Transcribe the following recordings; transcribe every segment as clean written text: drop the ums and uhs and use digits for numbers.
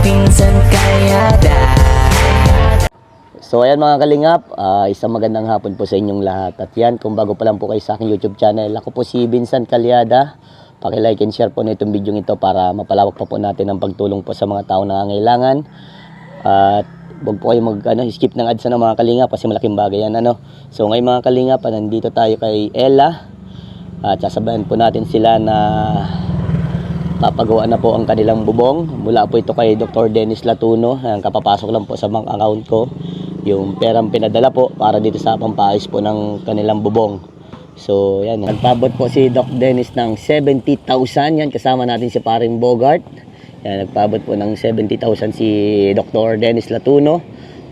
Pinsan Kalyada. So ayan mga kalingap, isang magandang hapon po sa inyong lahat. At yan, kung bago pa lang po kayo sa aking YouTube channel, ako po si Vincent Kalyada. Paki-like and share po na itong video ito para mapalawak pa po natin ang pagtulong po sa mga taong nangangailangan. At huwag po kayo skip ng ads mga kalingap kasi malaking bagay yan. So ngayon mga kalingap, nandito tayo kay Ella. At sasabayan po natin sila na papagawa na po ang kanilang bubong. Mula po ito kay Dr. Dennis Latuno. Kapapasok lang po sa bank account ko yung perang pinadala po para dito sa pampaayos po ng kanilang bubong. So yan, nagpabot po si Doc Dennis ng 70,000. Yan, kasama natin si paring Bogart. Yan, nagpabot po ng 70,000 si Dr. Dennis Latuno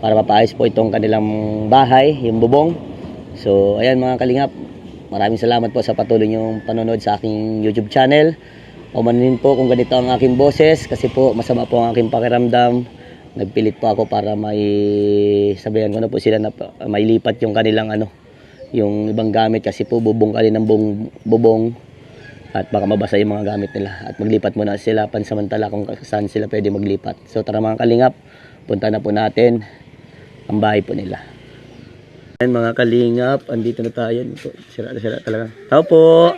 para mapaayos po itong kanilang bahay, yung bubong. So ayan mga kalingap, maraming salamat po sa patuloy niyong panonood sa aking YouTube channel. Umanin po kung ganito ang aking boses kasi po masama po ang aking pakiramdam. Nagpilit po ako para may sabihan ko na po sila na may lipat yung kanilang yung ibang gamit kasi po bubong ng bubong at baka mabasa yung mga gamit nila at maglipat muna sila pansamantala kung saan sila pwede maglipat. So tara mga kalingap, punta na po natin ang bahay po nila. Ayan mga kalingap, andito na tayo. Sira talaga. Tao po!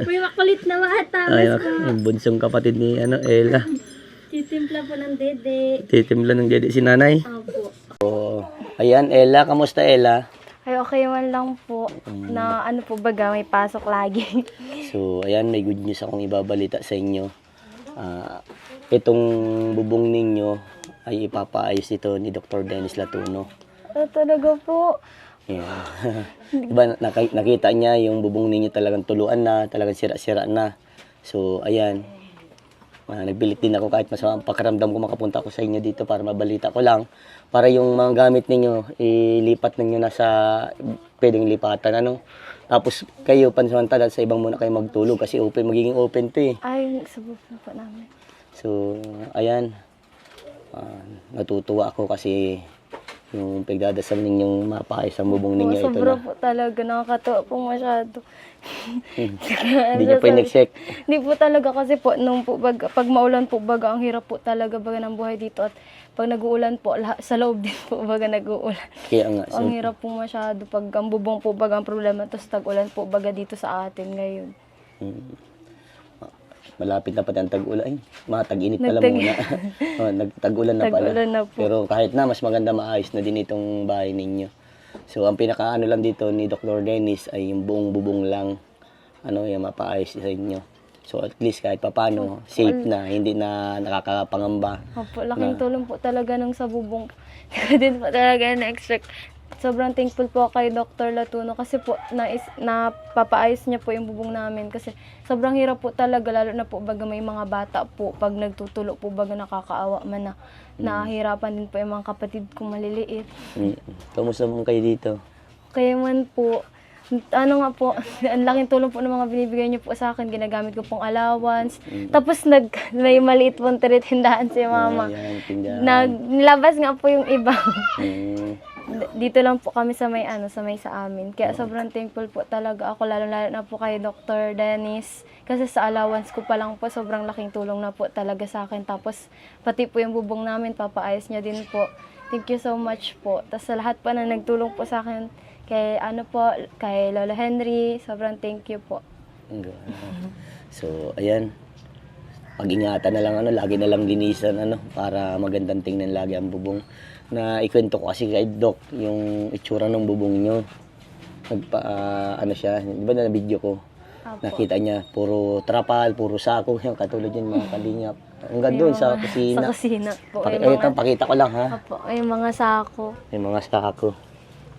May makulit na bata. Ay, yung bunsong kapatid ni Ella. Titimpla po ng dede. Titimpla ng dede si nanay. Opo. Oh, ayan Ella, kamusta Ella? Ay, okay man lang po. Na po baga, may pasok lagi. So, ayan, may good news akong ibabalita sa inyo. Itong bubong ninyo ay ipapaayos ito ni Dr. Dennis Latuno. Talaga po. Yeah. Diba, nakita niya yung bubong ninyo talagang tuluan na, talagang sira-sira na. So, ayan. Nagbilit din ako kahit masama ang pakiramdam ko makapunta ako sa inyo dito para mabalita ko lang. Para yung mga gamit ninyo, ilipat ninyo na sa pwedeng lipatan. Tapos kayo, pansamantala sa ibang muna kayo magtulog kasi magiging open to eh. Ay, sabog na po namin. So, ayan. Natutuwa ako kasi yung pagdadasal ninyong mapaayos ang bubong ninyo ito Sobra na. po talaga, nakakatawa po masyado. Hindi nyo po in-check. Hindi po talaga kasi po, pag maulan po baga, ang hirap po talaga baga ng buhay dito. At pag nag-uulan po, sa loob din po baga nag-uulan. Kaya nga. Ang hirap po masyado pag ang bubong po baga ang problema. Tapos tag-ulan po baga dito sa atin ngayon. Malapit na pati ang tag-ulan. Tag-init pala muna. Nagtag-ulan na pala. Na po. Pero kahit na, mas maganda maayos na din itong bahay ninyo. So, ang pinakaano lang dito ni Dr. Dennis ay yung buong bubong lang. Yung mapaayos sa inyo. So, at least kahit papano, safe na. Hindi na nakakapangamba. Opo, laking tulong po talaga ng sa bubong. Hindi ko din po talaga na-expect. Sobrang thankful po kay Dr. Latuno kasi po napapaayos niya po yung bubong namin kasi sobrang hirap po talaga lalo na po baga may mga bata po pag nagtutulo po baga nakakaawa man na nahihirapan din po yung mga kapatid kong maliliit. Kamusta mo kayo dito? Kaya man po, nga po, ang laking tulong po ng mga binibigay niyo po sa akin, ginagamit ko pong allowance. Tapos may maliit pong tindahan si mama. Nilabas nga po yung iba. Dito lang po kami sa may sa amin. Kaya sobrang thankful po talaga ako, lalo na po kay Dr. Dennis. Kasi sa allowance ko pa lang po, sobrang laking tulong na po talaga sa akin. Tapos pati po yung bubong namin, papaayos niya din po. Thank you so much po. Tapos sa lahat pa na nagtulong po sa akin, kay Lolo Henry, sobrang thank you po. So, ayan. Pag-ingatan na lang, lagi na lang linisan, para magandang tingnan lagi ang bubong. Na ikwento ko kasi kay Doc yung itsura ng bubong nyo. Siya, di ba na video ko? Apo. Nakita niya, puro trapal, puro sako, yung katulad yun mga kalingap. Hanggang doon sa kusina. Sa kusina po. Pakita ko lang ha. Apo, yung mga sako. Yung mga sako.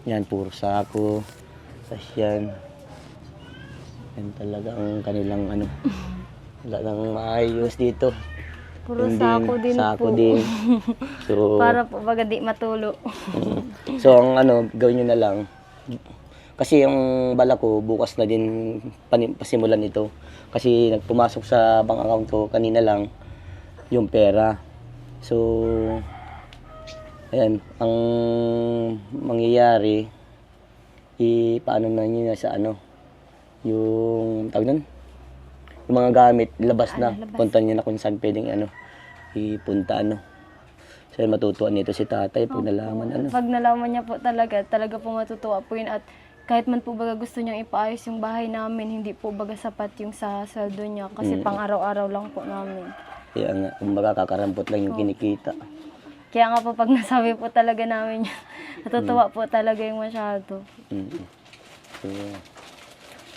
Yan, puro sako. Tapos yan. Yan talaga ang kanilang talagang maayos dito. Puro sako din sako po. Din. So, para po baga di matulo. So, ang gawin nyo na lang. Kasi yung bala ko, bukas na din pasimulan ito. Kasi nagpumasok sa bank account ko kanina lang yung pera. So, ayan, ang mangyayari, paano na nyo sa yung tawag nun? Yung mga gamit, labas na. Labas. Punta nyo na kung saan pwedeng ipunta ano. So matutuwa nito si tatay pag nalaman ano. Pag nalaman niya po talaga po matutuwa po yun. At kahit man po baga gusto niyang ipaayos yung bahay namin, hindi po baga sapat yung sa sweldo niya. Kasi pang araw-araw lang po namin. Kaya nga, kumbaga kakarampot lang yung kinikita. Kaya nga po pag nasabi po talaga namin yun, natutuwa po talaga yung masyado. So,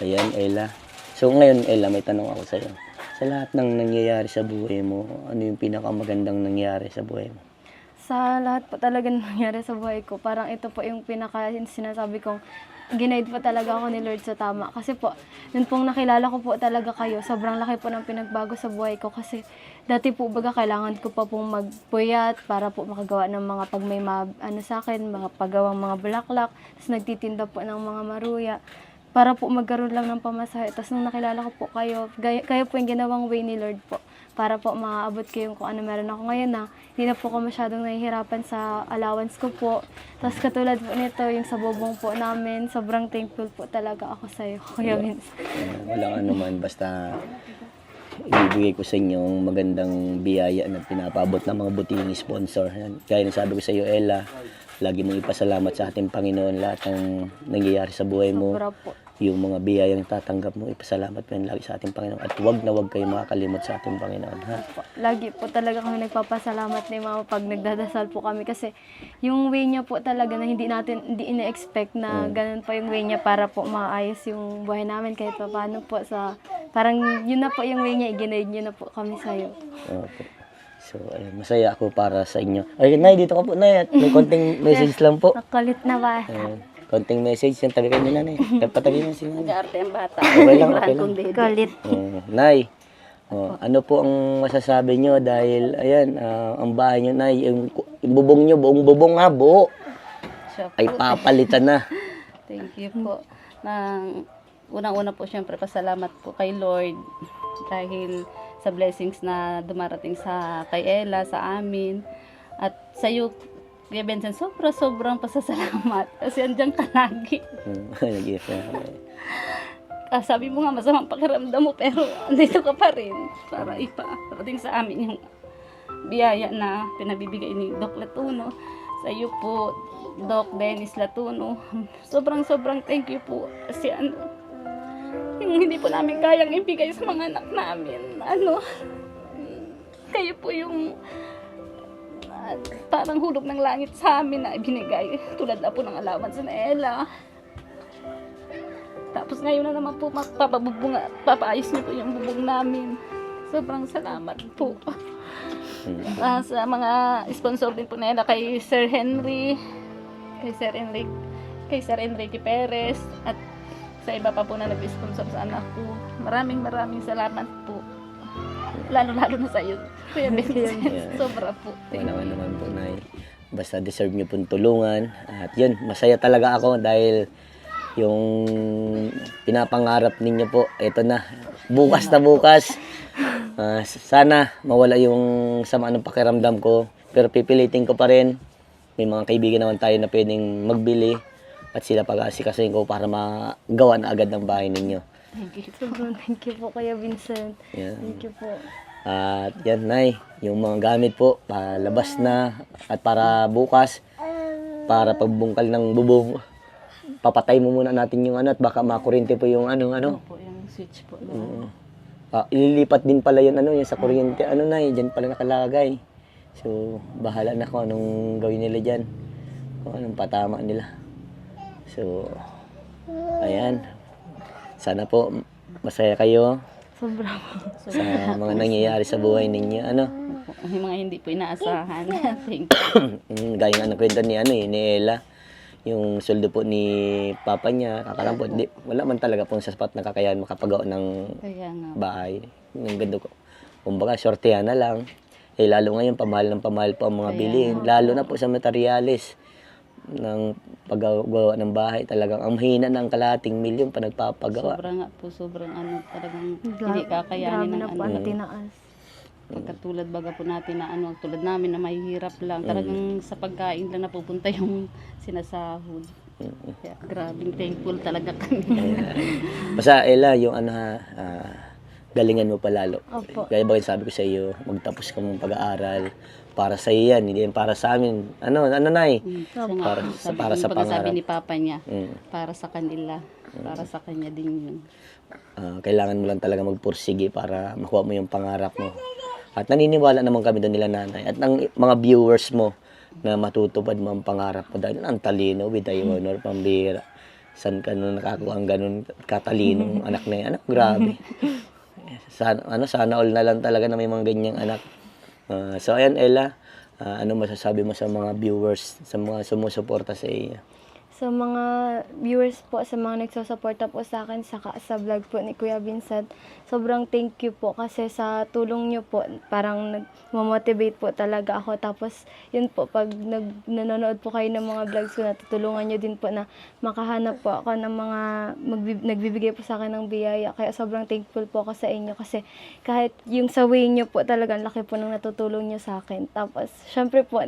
ayan, Ella. So ngayon, Ella, may tanong ako sa'yo. Sa lahat ng nangyayari sa buhay mo, ano yung pinakamagandang nangyari sa buhay mo? Sa lahat po talaga nangyari sa buhay ko, parang ito po yung sinasabi kong ginaid po talaga ako ni Lord sa tama. Kasi po, nun pong nakilala ko po talaga kayo, sobrang laki po ng pinagbago sa buhay ko. Kasi dati po baga kailangan ko pa pong magpuyat para po makagawa ng mga pag may sa akin, mga paggawang mga bulaklak. Tapos nagtitinda po ng mga maruya para po magkaroon lang ng pamasahe. Tapos nung nakilala ko po kayo, kayo po yung ginawang way ni Lord po para po maaabot ko yung kung ano meron ako ngayon na hindi na po ako masyadong nahihirapan sa allowance ko po. Tapos katulad po nito, yung sa bubong po namin, sobrang thankful po talaga ako sa iyo, Kuya Vince. Walang ano man, basta ibibigay ko sa inyo ang magandang biyaya na pinapabot ng mga buting sponsor. Yan. Kaya sabi ko sa iyo, Ella, lagi mong ipasalamat sa ating Panginoon lahat ng nangyayari sa buhay mo. Sobra po. Yung mga biyayang tatanggap mo, ipasalamat mo yan lagi sa ating Panginoon. At huwag na huwag kayo makakalimot sa ating Panginoon. Ha? Lagi po talaga kami nagpapasalamat ni Mama pag nagdadasal po kami. Kasi yung way niya po talaga na hindi ina-expect na ganun pa yung way niya para po maayos yung buhay namin kahit pa paano po sa... Parang yun na po yung way niya, iginaid niyo na po kami sa'yo. Opo. So, ayun, masaya ako para sa inyo. Ay, Nay, dito ka po, Nay. At may konting message lang po. Nakulit na ba? Konting message yung tabi kayo ni Nanay. Patabi mo si Nanay. Nag-arte ang bata. Okay lang, okay lang. Kulit. Nay, ano po ang masasabi nyo dahil, ayan, ang bahay nyo, Nay, yung bubong nyo, buong bubong ha, buo, Siya po. ay papalitan na. Thank you po. Unang-una po syempre pasalamat po kay Lord dahil sa blessings na dumarating sa kay Ella, sa amin. At sa iyo, Kuya Benson, sobrang pasasalamat. Kasi andyan ka lagi. Sabi mo nga masamang pakiramdam mo, pero andito ka pa rin para iparating sa amin yung biyaya na pinabibigay ni Doc Latuno. Sa iyo po, Doc Dennis Latuno. Sobrang thank you po. Kasi yung hindi po namin kayang ibigay sa mga anak namin. Kayo po yung parang hulog ng langit sa amin na ibinigay. Tulad na po ng allowance ni Ella. Tapos ngayon na naman po papaayos niyo po yung bubong namin. Sobrang salamat po. Sa mga sponsor din po na Ella, kay Sir Henry, kay Sir Enrique Perez, at sa iba pa po na nag-sponsor sa anak ko. Maraming salamat po. Lalo na sa iyo, Kuya Vincent. Sobra po. Wala naman po, Nay. Basta deserve nyo pong tulungan. At yun, masaya talaga ako dahil yung pinapangarap ninyo po, ito na. Bukas na bukas. Sana mawala yung sama ng pakiramdam ko. Pero pipilitin ko pa rin. May mga kaibigan naman tayo na pwedeng magbili. At sila pag-aasikasin ko para magawa na agad ng bahay ninyo. Sobrang thank you po, Kuya Vincent. Yan. Thank you po. At yan, Nay, yung mga gamit po, palabas na. At para bukas, para pagbungkal ng bubong, papatay mo muna natin yung at baka makuryente po yung Po, yung switch po. Ililipat din pala yun, yung sa kuryente. Nay, dyan pala nakalagay. So, bahala na kung anong gawin nila dyan. Kung anong patama nila. So, ayan. Sana po masaya kayo Sobrang. sa mga nangyayari sa buhay ninyo. Yung mga hindi po inaasahan. Thank you. Gaya nga ng kwento ni Ella. Yung sweldo po ni papa niya, kakalampot. Wala man talaga pong sapat na kakayahan makapagawa ng Kaya nga. bahay. Yung ganda ko. Kumbaga, sortehan na lang. Lalo ngayon, pamahal po ang mga bilhin. Lalo na po sa materyales ng paggawa ng bahay. Talagang ang mahina ng kalahating milyon pa nagpapagawa. Sobrang talagang hindi kakayanin ng Grabe na po, tinaas. Pagkatulad baga po natin na tulad namin na mahihirap lang. Talagang sa pagkain lang napupunta yung sinasahod. Kaya grabing thankful talaga kami. Basta Ella, yung galingan mo palalo. Opo. Kaya ba sabi ko sa iyo, magtapos ka mong pag-aaral. Para sa iyo yan, hindi yan para sa amin. Ano, Nay? Siya nga, Para sa pagkasabi pangarap. ni Papa niya, Mm. para sa kanila, para sa kanya din yun. Kailangan mo lang talaga magpursige para makuha mo yung pangarap mo. At naniniwala naman kami doon nila nanay. At ng mga viewers mo na matutupad mo ang pangarap mo dahil ang talino with the honor, pambira. San ka nung nakakuha ang ganun katalinong anak na yan? Anak, grabe. Sana all na lang talaga na may mga ganyang anak. So ayan Ella, ano masasabi mo sa mga viewers, sa mga sumusuporta sa iyo? Sa mga viewers po, sa mga nagsusuporta po sa akin, saka sa vlog po ni Kuya Vincent, sobrang thank you po kasi sa tulong nyo po, parang nag-motivate po talaga ako. Tapos, yun po, pag nanonood po kayo ng mga vlogs ko, natutulungan nyo din po na makahanap po ako ng mga nagbibigay po sa akin ng biyaya. Kaya sobrang thankful po ako sa inyo kasi kahit yung sa way nyo po talagang laki po ng natutulong nyo sa akin. Tapos, syempre po,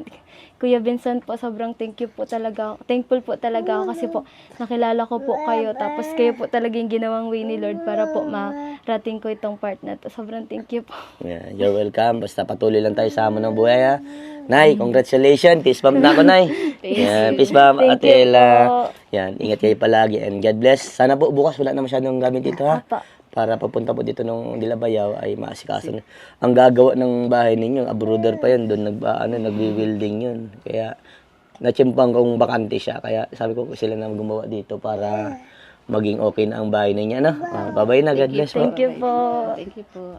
Kuya Vincent po, sobrang thankful po talaga ako kasi po nakilala ko po kayo, tapos kayo po talaga yung ginawang way ni Lord para po marating ko itong part na to. Sobrang thank you po. Yeah, you're welcome. Basta patuloy lang tayo sa ng buhay ha. Nay, congratulations. Peace bump na ako, Nay. Yan, peace bump, Thank Ate you Ella. po. Yan, ingat kayo palagi and God bless. Sana po bukas wala na masyadong gamit dito ha. Apa. Para papunta po dito nung Dilabayaw ay maasikaso na. Ang gagawa ng bahay ninyo, abroader pa yun, doon nagbi-building yun. Kaya nachimpang kung bakante siya. Kaya sabi ko sila na gumawa dito para maging okay na ang bahay ninyo. Ano? Bye-bye na, God bless po. Thank you po. Thank you po.